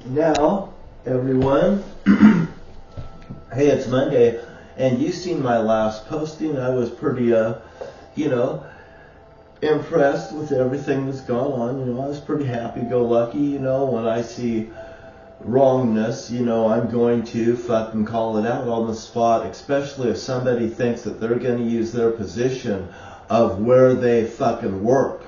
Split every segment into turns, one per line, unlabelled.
Now, everyone, hey, it's Monday, and you seen my last posting. I was pretty, impressed with everything that's gone on. I was pretty happy-go-lucky. When I see wrongness, I'm going to fucking call it out on the spot, especially if somebody thinks that they're going to use their position of where they fucking work.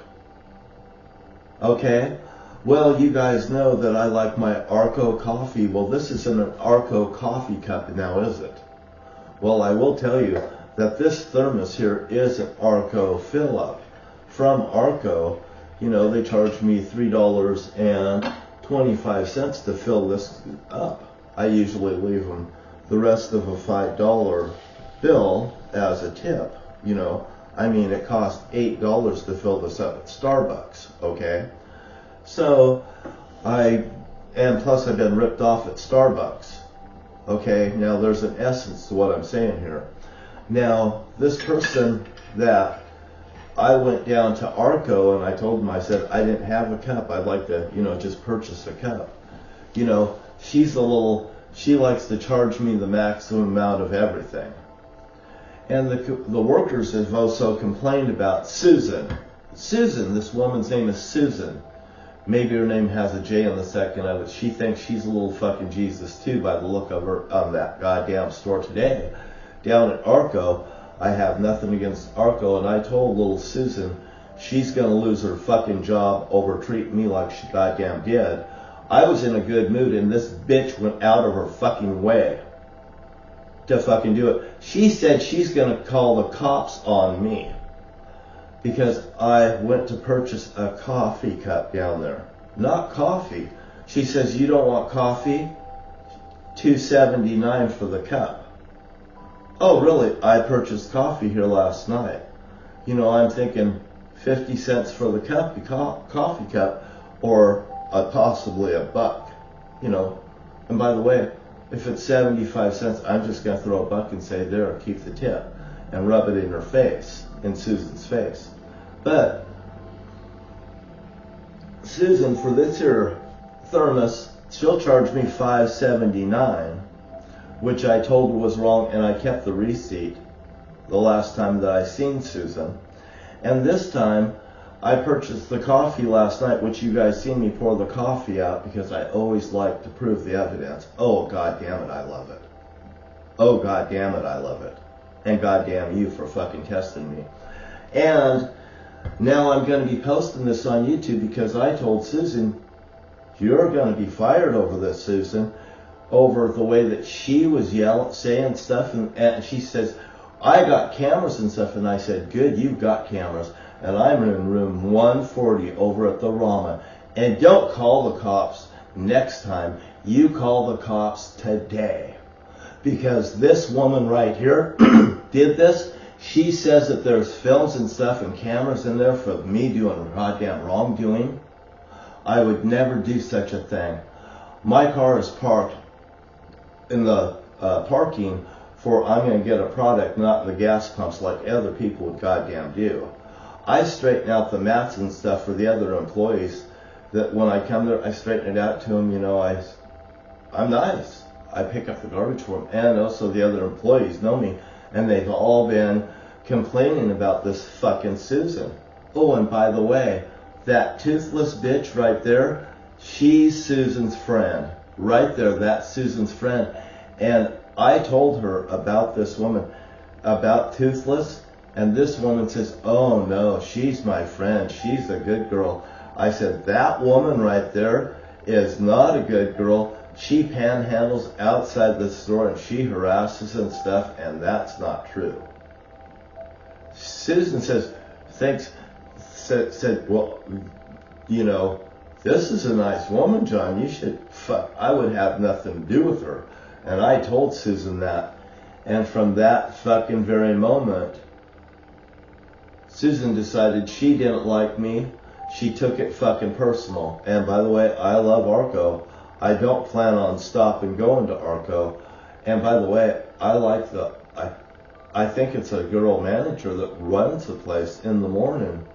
Okay? Well, you guys know that I like my AROC coffee. Well, this isn't an AROC coffee cup now, is it? Well, I will tell you that this thermos here is an AROC fill-up. From AROC, they charge me $3.25 to fill this up. I usually leave them the rest of a $5 bill as a tip. It costs $8 to fill this up at Starbucks, okay? So, plus I've been ripped off at Starbucks. Okay, now there's an essence to what I'm saying here. Now, this person that I went down to AROC and I told him, I said, I didn't have a cup. I'd like to, just purchase a cup. She likes to charge me the maximum amount of everything. And the workers have also complained about Susan. Susan, this woman's name is Susan. Maybe her name has a J on the second of it. She thinks she's a little fucking Jesus too by the look of her on that goddamn store today. Down at AROC, I have nothing against AROC, and I told little Susan she's going to lose her fucking job over treating me like she goddamn did. I was in a good mood, and this bitch went out of her fucking way to fucking do it. She said she's going to call the cops on me because I went to purchase a coffee cup down there. Not coffee. She says, you don't want coffee? $2.79 for the cup. Oh, really? I purchased coffee here last night. I'm thinking 50 cents for the coffee cup, or possibly a buck. And by the way, if it's 75 cents, I'm just going to throw a buck and say, there, keep the tip, and rub it in her face, in Susan's face. But Susan, for this here thermos, she'll charge me $5.79, which I told her was wrong, and I kept the receipt the last time that I seen Susan. And this time, I purchased the coffee last night, which you guys seen me pour the coffee out because I always like to prove the evidence. Oh, God damn it, I love it. Oh, God damn it, I love it. And God damn you for fucking testing me. And now I'm going to be posting this on YouTube because I told Susan, you're going to be fired over this, Susan, over the way that she was saying stuff. And she says, I got cameras and stuff. And I said, good, you've got cameras. And I'm in room 140 over at the Rama. And don't call the cops next time. You call the cops today. Because this woman right here did this. She says that there's films and stuff and cameras in there for me doing goddamn wrongdoing. I would never do such a thing. My car is parked in the parking for I'm going to get a product, not in the gas pumps like other people would goddamn do. I straighten out the mats and stuff for the other employees. That when I come there, I straighten it out to them. I'm nice. I pick up the garbage for them, and also the other employees know me. And they've all been complaining about this fucking Susan. Oh, and by the way, that toothless bitch right there, she's Susan's friend. Right there, that's Susan's friend. And I told her about this woman, about Toothless, and this woman says, oh no, she's my friend. She's a good girl. I said, that woman right there is not a good girl. She panhandles outside the store and she harasses and stuff, and that's not true. Susan says, said, well, this is a nice woman, John. You should, I would have nothing to do with her. And I told Susan that. And from that fucking very moment, Susan decided she didn't like me. She took it fucking personal. And by the way, I love AROC. I don't plan on stopping going to AROC. And by the way, I think it's a girl manager that runs the place in the morning.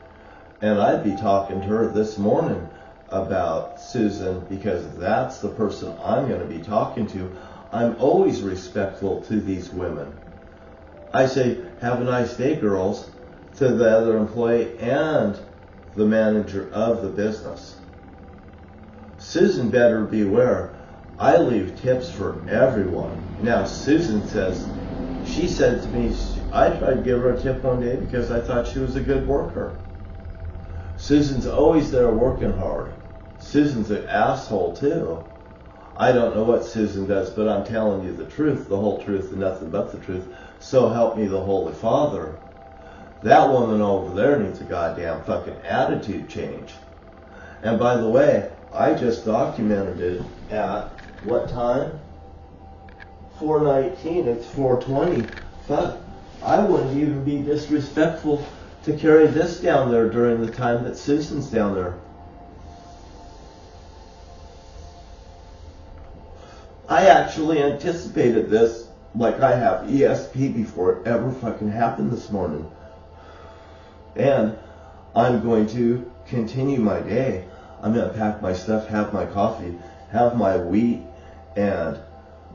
And I'd be talking to her this morning about Susan, because that's the person I'm going to be talking to. I'm always respectful to these women. I say, have a nice day, girls, to the other employee and the manager of the business. Susan better beware. I leave tips for everyone. Now, Susan says, she said to me, I tried to give her a tip one day because I thought she was a good worker. Susan's always there working hard. Susan's an asshole too. I don't know what Susan does, but I'm telling you the truth, the whole truth, and nothing but the truth. So help me the Holy Father. That woman over there needs a goddamn fucking attitude change. And by the way, I just documented it at what time? 4:19. It's 4:20. Fuck. I wouldn't even be disrespectful to carry this down there during the time that Susan's down there. I actually anticipated this like I have ESP before it ever fucking happened this morning. And I'm going to continue my day. I'm going to pack my stuff, have my coffee, have my wheat and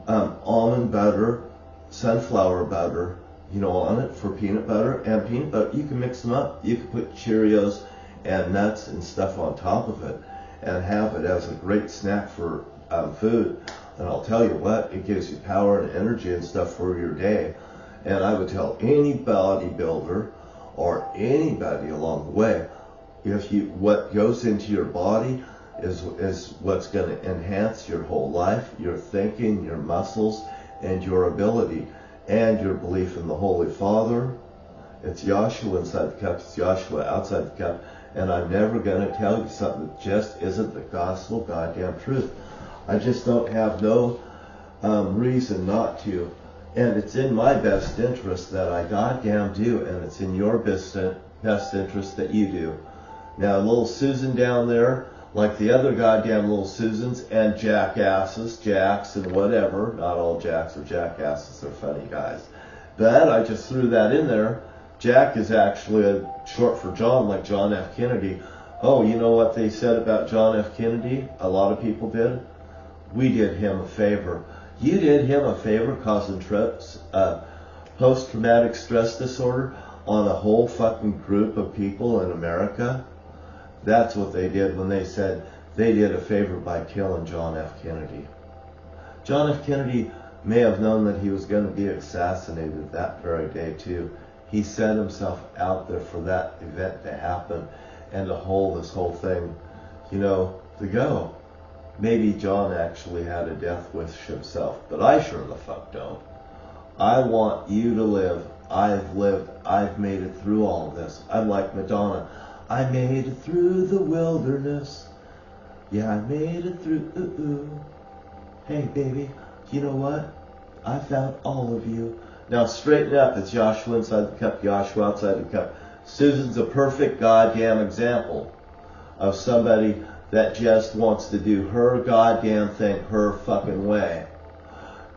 almond butter, sunflower butter, on it for peanut butter. And peanut butter, you can mix them up. You can put Cheerios and nuts and stuff on top of it and have it as a great snack for food. And I'll tell you what, it gives you power and energy and stuff for your day. And I would tell any bodybuilder or anybody along the way, what goes into your body is what's going to enhance your whole life, your thinking, your muscles, and your ability, and your belief in the Holy Father. It's Yahshua inside the cup, it's Yahshua outside the cup, and I'm never going to tell you something that just isn't the gospel goddamn truth. I just don't have no reason not to. And it's in my best interest that I goddamn do, and it's in your best interest that you do. Now, little Susan down there, like the other goddamn little Susans and jackasses, jacks and whatever, not all jacks are jackasses, they're funny guys. But I just threw that in there. Jack is actually a short for John, like John F. Kennedy. Oh, you know what they said about John F. Kennedy? A lot of people did. We did him a favor. You did him a favor causing post-traumatic stress disorder on a whole fucking group of people in America. That's what they did when they said they did a favor by killing John F. Kennedy. John F. Kennedy may have known that he was going to be assassinated that very day too. He set himself out there for that event to happen and to hold this whole thing, to go. Maybe John actually had a death wish himself, but I sure the fuck don't. I want you to live. I've lived. I've made it through all this. I'm like Madonna. I made it through the wilderness. Yeah, I made it through. Hey, baby, you know what? I found all of you. Now, straighten up. It's Yahshua inside the cup, Yahshua outside the cup. Susan's a perfect goddamn example of somebody that just wants to do her goddamn thing her fucking way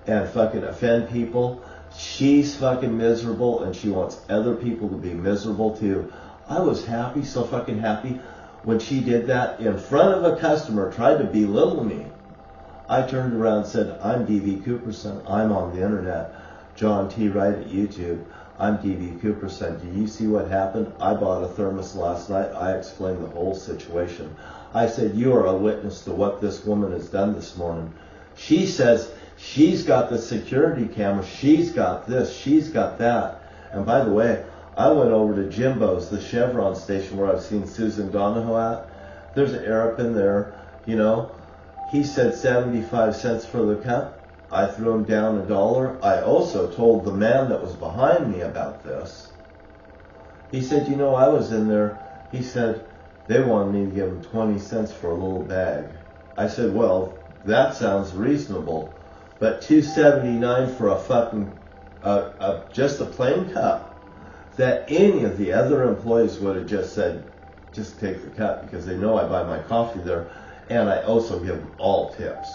and fucking offend people. She's fucking miserable and she wants other people to be miserable too. I was happy, so fucking happy, when she did that in front of a customer, tried to belittle me. I turned around and said, I'm D.V. Cooperson. I'm on the internet. John T. Wright at YouTube. I'm D.V. Cooperson. Do you see what happened? I bought a thermos last night. I explained the whole situation. I said, you are a witness to what this woman has done this morning. She says she's got the security camera. She's got this. She's got that. And by the way, I went over to Jimbo's, the Chevron station where I've seen Susan Donahoe at. There's an Arab in there, He said 75 cents for the cup. I threw him down $1. I also told the man that was behind me about this. He said, I was in there. He said, they wanted me to give him 20 cents for a little bag. I said, well, that sounds reasonable. But $2.79 for a fucking, just a plain cup, that any of the other employees would have just said, just take the cup, because they know I buy my coffee there, and I also give them all tips.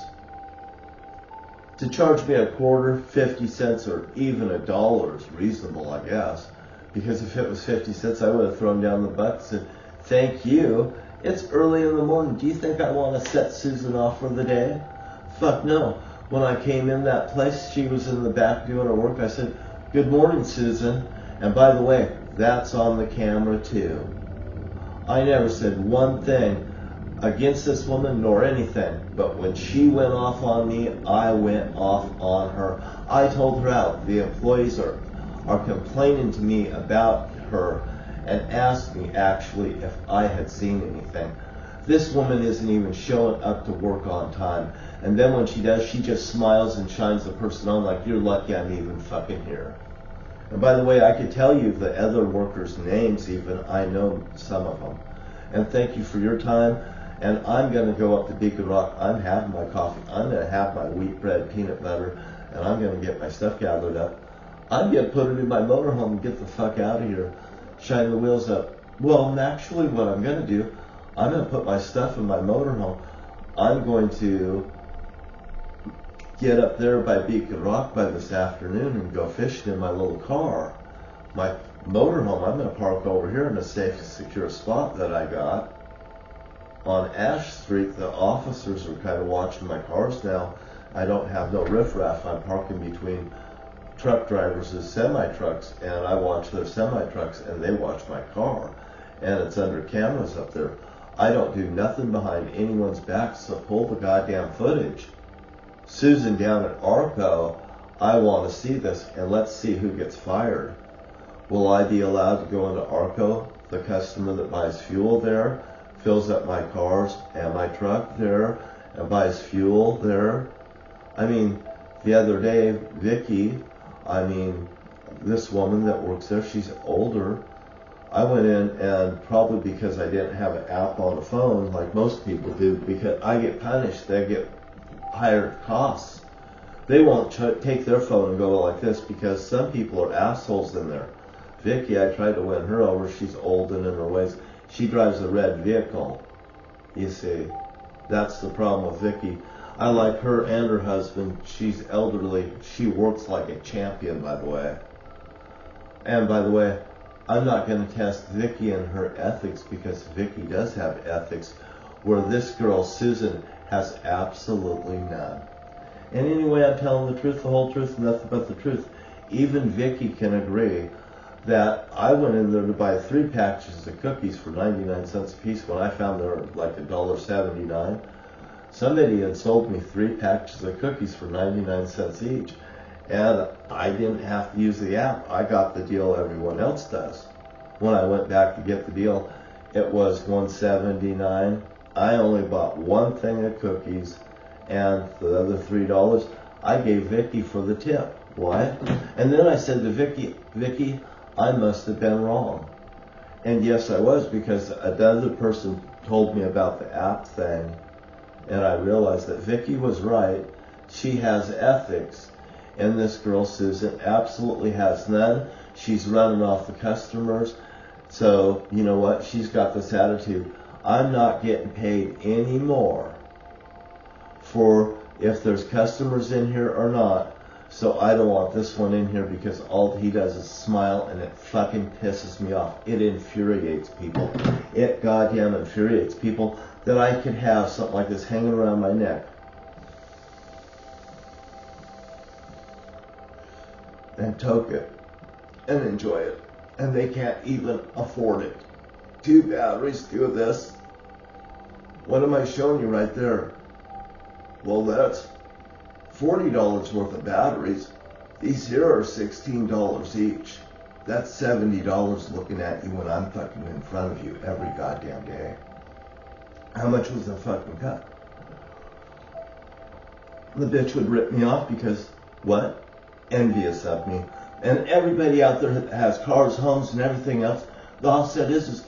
To charge me a quarter, 50 cents, or even $1 is reasonable, I guess. Because if it was 50 cents, I would have thrown down the butt and said, thank you, It's early in the morning. Do you think I want to set Susan off for the day? Fuck no. When I came in that place, she was in the back doing her work. I said, "Good morning, Susan." And by the way, that's on the camera too. I never said one thing against this woman nor anything, but when she went off on me, I went off on her. I told her out. The employees are complaining to me about her and asked me actually if I had seen anything. This woman isn't even showing up to work on time. And then when she does, she just smiles and shines the person on like, "You're lucky I'm even fucking here." And by the way, I could tell you the other workers' names even. I know some of them. And thank you for your time. And I'm going to go up to Beacon Rock. I'm having my coffee. I'm going to have my wheat bread, peanut butter, and I'm going to get my stuff gathered up. I'm going to put it in my motorhome and get the fuck out of here. Shine the wheels up. Well, actually, what I'm going to do, I'm going to put my stuff in my motorhome. I'm going to get up there by Beacon Rock by this afternoon and go fishing in my little car. My motorhome, I'm going to park over here in a safe and secure spot that I got on Ash Street. The officers are kind of watching my cars now. I don't have no riffraff. I'm parking between truck drivers and semi-trucks, and I watch their semi-trucks and they watch my car, and it's under cameras up there. I don't do nothing behind anyone's back, so pull the goddamn footage. Susan down at ARCO, I want to see this, and let's see who gets fired. Will I be allowed to go into ARCO, the customer that buys fuel there, fills up my cars and my truck there, and buys fuel there? I mean, the other day, Vicky, this woman that works there, she's older. I went in, and probably because I didn't have an app on the phone like most people do, because I get punished, they get higher costs. They won't take their phone and go like this because some people are assholes in there. Vicky, I tried to win her over. She's old and in her ways. She drives a red vehicle. You see, that's the problem with Vicky. I like her and her husband. She's elderly. She works like a champion, by the way. And by the way, I'm not going to test Vicky and her ethics because Vicky does have ethics, where this girl, Susan, has absolutely none. And anyway, I'm telling the truth, the whole truth, nothing but the truth. Even Vicky can agree that I went in there to buy 3 packages of cookies for 99 cents a piece when I found they were like $1.79. Somebody had sold me 3 packages of cookies for 99 cents each, and I didn't have to use the app. I got the deal everyone else does. When I went back to get the deal, it was $1.79. I only bought 1 thing of cookies, and the other $3 I gave Vicky for the tip. What? And then I said to Vicky, I must have been wrong. And yes, I was, because another person told me about the app thing, and I realized that Vicky was right. She has ethics, and this girl, Susan, absolutely has none. She's running off the customers. So, you know what? She's got this attitude. I'm not getting paid any more for if there's customers in here or not. So I don't want this one in here because all he does is smile, and it fucking pisses me off. It infuriates people. It goddamn infuriates people that I could have something like this hanging around my neck and toke it and enjoy it, and they can't even afford it. 2 batteries, 2 of this. What am I showing you right there? Well, that's $40 worth of batteries. These here are $16 each. That's $70 looking at you when I'm fucking in front of you every goddamn day. How much was the fucking cut? The bitch would rip me off because, what? Envious of me. And everybody out there that has cars, homes, and everything else, the offset is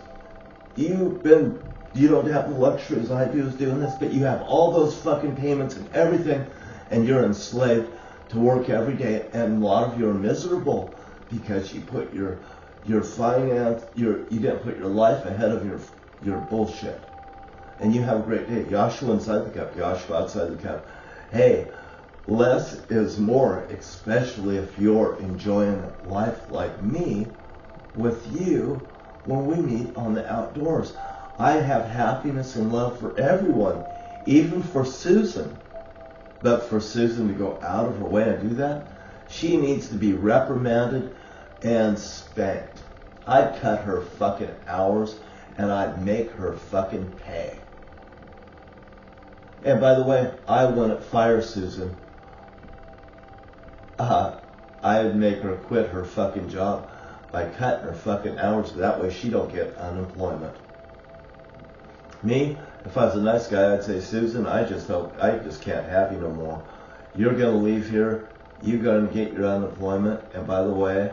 you don't have the luxuries I do is doing this, but you have all those fucking payments and everything, and you're enslaved to work every day, and a lot of you are miserable because you put your finance, you didn't put your life ahead of your bullshit. And you have a great day. Joshua inside the cup, Joshua outside the cup. Hey, less is more, especially if you're enjoying life like me with you when we meet on the outdoors. I have happiness and love for everyone, even for Susan. But for Susan to go out of her way and do that, she needs to be reprimanded and spanked. I'd cut her fucking hours and I'd make her fucking pay. And by the way, I wouldn't fire Susan. I'd make her quit her fucking job by cutting her fucking hours. That way she don't get unemployment. Me, if I was a nice guy, I'd say, Susan, I just can't have you no more. You're gonna leave here. You're gonna get your unemployment. And by the way,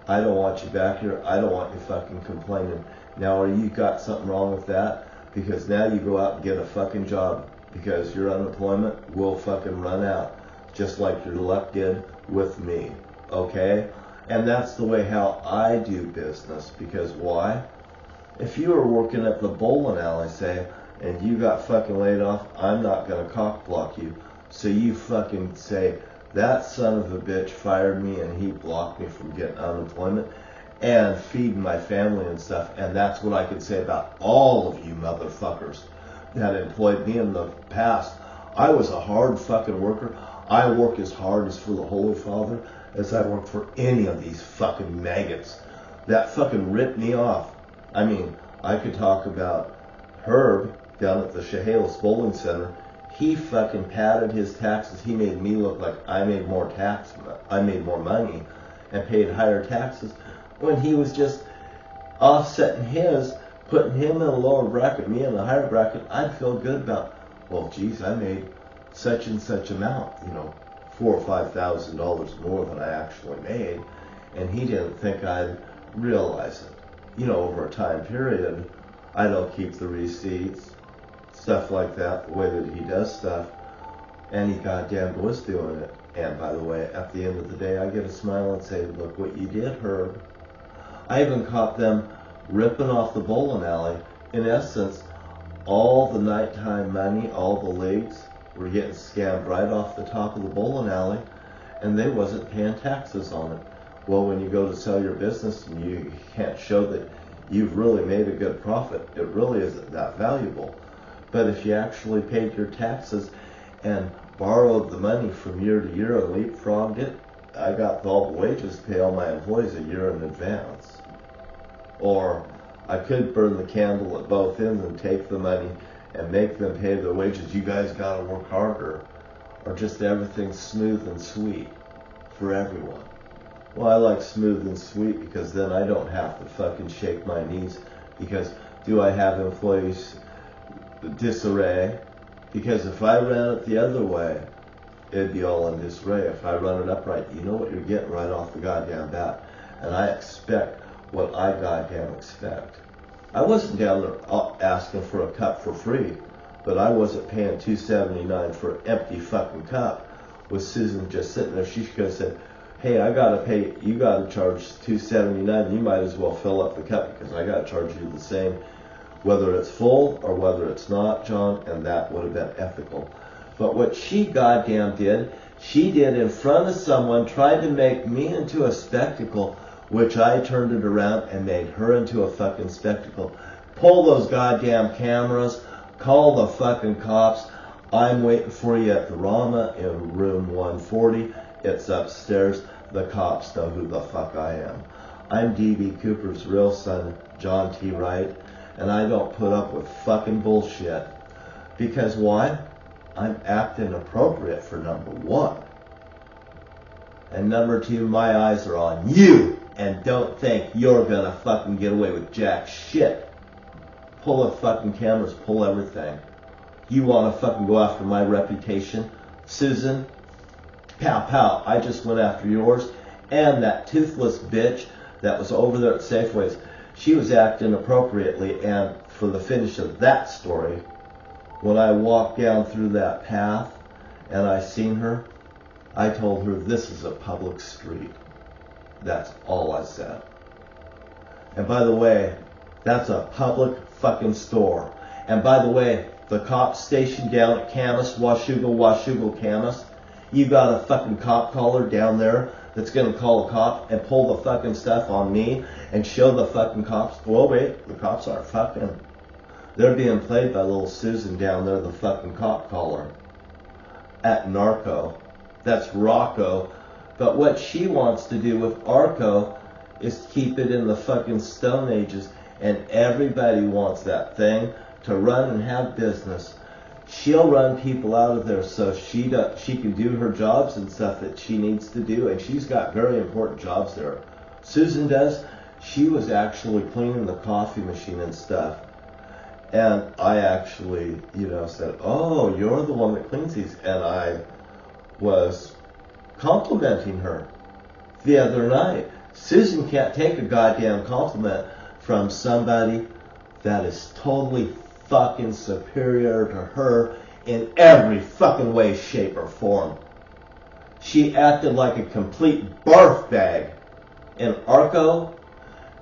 I don't want you back here. I don't want you fucking complaining. Now, you got something wrong with that? Because now you go out and get a fucking job because your unemployment will fucking run out, just like your luck did with me. Okay? And that's the way how I do business. Because why? If you were working at the bowling alley, say, and you got fucking laid off, I'm not gonna cock block you. So you fucking say, that son of a bitch fired me and he blocked me from getting unemployment and feeding my family and stuff. And that's what I could say about all of you motherfuckers that employed me in the past. I was a hard fucking worker. I work as hard as for the Holy Father as I work for any of these fucking maggots that fucking ripped me off. I mean, I could talk about Herb down at the Chehalis Bowling Center. He fucking padded his taxes. He made me look like I made more money and paid higher taxes when he was just offsetting his, putting him in a lower bracket, me in a higher bracket. I'd feel good about, well, geez, I made such and such amount, $4,000 or $5,000 more than I actually made, and he didn't think I'd realize it. Over a time period, I don't keep the receipts, stuff like that, the way that he does stuff, and he goddamn was doing it. And by the way, at the end of the day, I get a smile and say, look what you did, Herb. I even caught them ripping off the bowling alley. In essence, all the nighttime money, all the leagues were getting scammed right off the top of the bowling alley, and they wasn't paying taxes on it. Well, when you go to sell your business and you can't show that you've really made a good profit, it really isn't that valuable. But if you actually paid your taxes and borrowed the money from year to year and leapfrogged it, I got all the wages to pay all my employees a year in advance. Or I could burn the candle at both ends and take the money and make them pay their wages. You guys gotta work harder. Or just everything smooth and sweet for everyone. Well, I like smooth and sweet because then I don't have to fucking shake my knees. Because do I have employees disarray? Because if I ran it the other way, it'd be all in disarray. If I run it upright, you know what you're getting right off the goddamn bat. And I expect what I goddamn expect. I wasn't down there asking for a cup for free, but I wasn't paying $2.79 for an empty fucking cup. With Susan just sitting there, she could have said, hey, I gotta pay, you gotta charge $2.79, you might as well fill up the cup because I gotta charge you the same, whether it's full or whether it's not, John, and that would have been ethical. But what she goddamn did, she did in front of someone, tried to make me into a spectacle, which I turned it around and made her into a fucking spectacle. Pull those goddamn cameras, call the fucking cops. I'm waiting for you at the Rama in room 140. It's upstairs. The cops know who the fuck I am. I'm D.B. Cooper's real son, John T. Wright, and I don't put up with fucking bullshit. Because why? I'm acting appropriate for number one. And number two, my eyes are on you, and don't think you're gonna fucking get away with jack shit. Pull the fucking cameras, pull everything. You wanna fucking go after my reputation, Susan? Pow, pow, I just went after yours. And that toothless bitch that was over there at Safeways, she was acting appropriately. And for the finish of that story, when I walked down through that path and I seen her, I told her this is a public street. That's all I said. And by the way, that's a public fucking store. And by the way, the cop station down at Camas, Washougal, Camas, you got a fucking cop caller down there that's gonna call a cop and pull the fucking stuff on me and show the fucking cops, well wait, the cops aren't fucking. They're being played by little Susan down there, the fucking cop caller at Narco. That's Rocco. But what she wants to do with Arco is keep it in the fucking Stone Ages, and everybody wants that thing to run and have business. She'll run people out of there so she can do her jobs and stuff that she needs to do, and she's got very important jobs there. Susan does. She was actually cleaning the coffee machine and stuff. And I actually, said, "Oh, you're the one that cleans these." And I was complimenting her the other night. Susan can't take a goddamn compliment from somebody that is totally fucking superior to her in every fucking way, shape, or form. She acted like a complete barf bag. And Arco,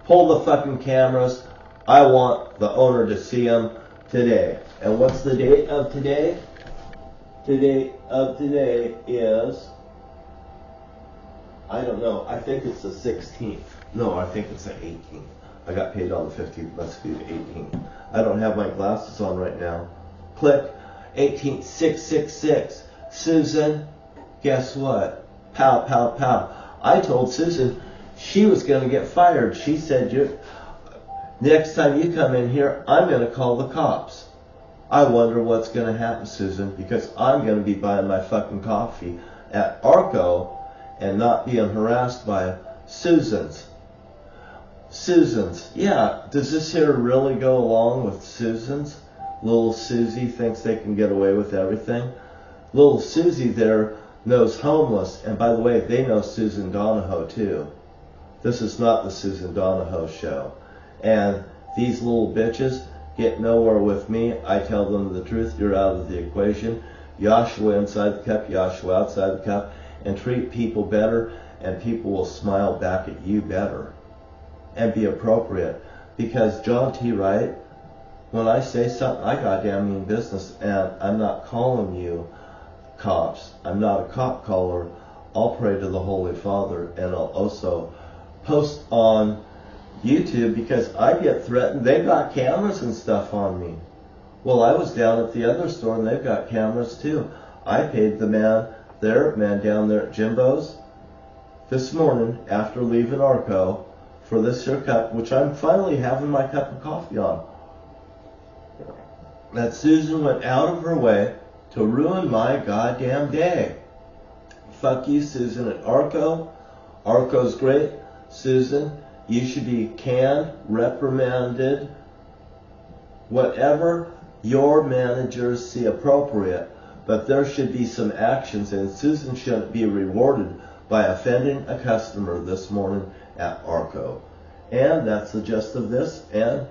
pull the fucking cameras. I want the owner to see them today. And what's the date of today? The date of today is, I don't know, I think it's the 16th. No, I think it's the 18th. I got paid on the 15th, must be the 18th. I don't have my glasses on right now. Click, 18th, 666. Susan, guess what? Pow, pow, pow. I told Susan she was going to get fired. She said, next time you come in here, I'm going to call the cops. I wonder what's going to happen, Susan, because I'm going to be buying my fucking coffee at Arco and not being harassed by Susans. Yeah, does this here really go along with Susans? Little Susie thinks they can get away with everything. Little Susie there knows homeless, and by the way, they know Susan Donahoe too. This is not the Susan Donahoe show. And these little bitches get nowhere with me. I tell them the truth, you're out of the equation. Joshua inside the cup, Joshua outside the cup, and treat people better, and people will smile back at you better. And be appropriate. Because John T. Wright, when I say something, I goddamn mean business, and I'm not calling you cops. I'm not a cop caller. I'll pray to the Holy Father, and I'll also post on YouTube because I get threatened. They've got cameras and stuff on me. Well, I was down at the other store, and they've got cameras too. I paid the man down there at Jimbo's this morning after leaving Arco for this here cup, which I'm finally having my cup of coffee on. That Susan went out of her way to ruin my goddamn day. Fuck you, Susan, at Arco. Arco's great. Susan, you should be canned, reprimanded, whatever your managers see appropriate. But there should be some actions, and Susan shouldn't be rewarded by offending a customer this morning at Arco. And that's the gist of this. And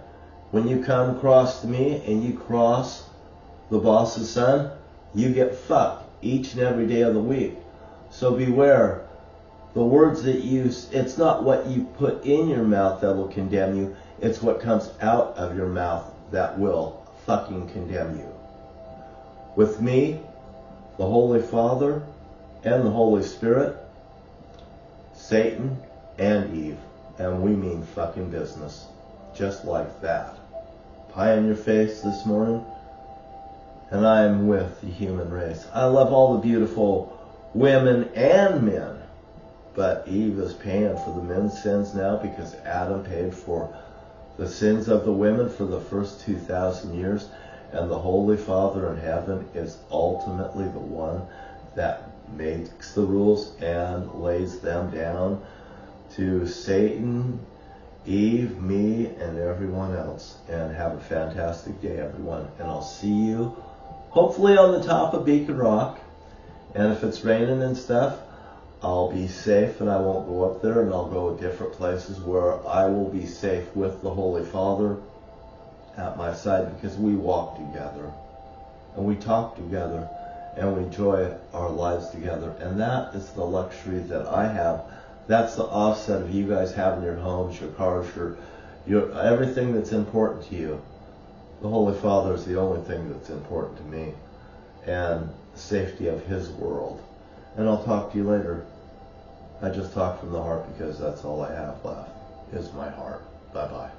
when you come across to me and you cross the boss's son, you get fucked each and every day of the week. So beware. The words that you use, it's not what you put in your mouth that will condemn you. It's what comes out of your mouth that will fucking condemn you. With me, the Holy Father, and the Holy Spirit, Satan, and Eve. And we mean fucking business. Just like that. Pie in your face this morning. And I am with the human race. I love all the beautiful women and men. But Eve is paying for the men's sins now because Adam paid for the sins of the women for the first 2,000 years. And the Holy Father in heaven is ultimately the one that makes the rules and lays them down to Satan, Eve, me, and everyone else. And have a fantastic day, everyone. And I'll see you hopefully on the top of Beacon Rock. And if it's raining and stuff, I'll be safe and I won't go up there, and I'll go to different places where I will be safe with the Holy Father at my side, because we walk together and we talk together and we enjoy our lives together. And that is the luxury that I have. That's the offset of you guys having your homes, your cars, your everything that's important to you. The Holy Father is the only thing that's important to me, and the safety of His world. And I'll talk to you later. I just talk from the heart because that's all I have left is my heart. Bye-bye.